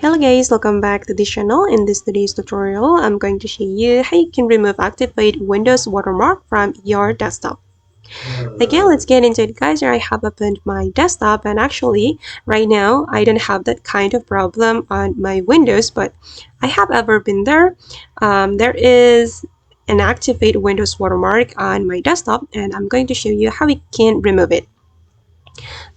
Hello guys, welcome back to this channel. In today's tutorial, I'm going to show you how you can remove activate Windows watermark from your desktop. Okay, let's get into it guys. Here I have opened my desktop, and actually right now I don't have that kind of problem on my Windows, but I have ever been there. There is an activate Windows watermark on my desktop, and I'm going to show you how we can remove it.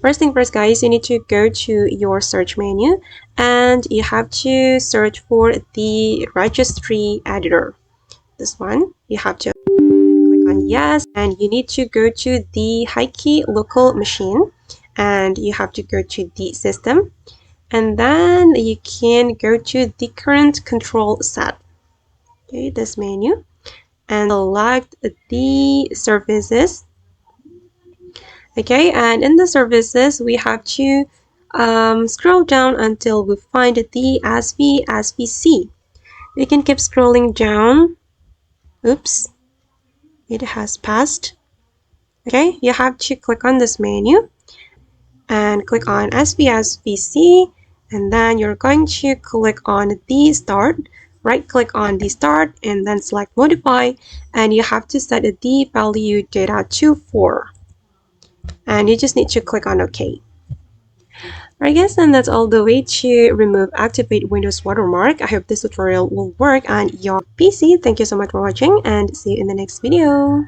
First thing first guys, you need to go to your search menu and you have to search for the registry editor. This one, you have to click on yes, and you need to go to the high-key local machine and you have to go to the system, and then you can go to the current control set. Okay, this menu, and select the services. Okay, and in the services we have to scroll down until we find the SVC. We can keep scrolling down. Oops, it has passed. Okay, you have to click on this menu and click on SVC, and then you're going to click on the start. Right click on the start and then select modify, and you have to set the value data to 4, and you just need to click on OK. Alright guys, and that's all the way to remove activate Windows watermark. I hope this tutorial will work on your PC. Thank you so much for watching and see you in the next video.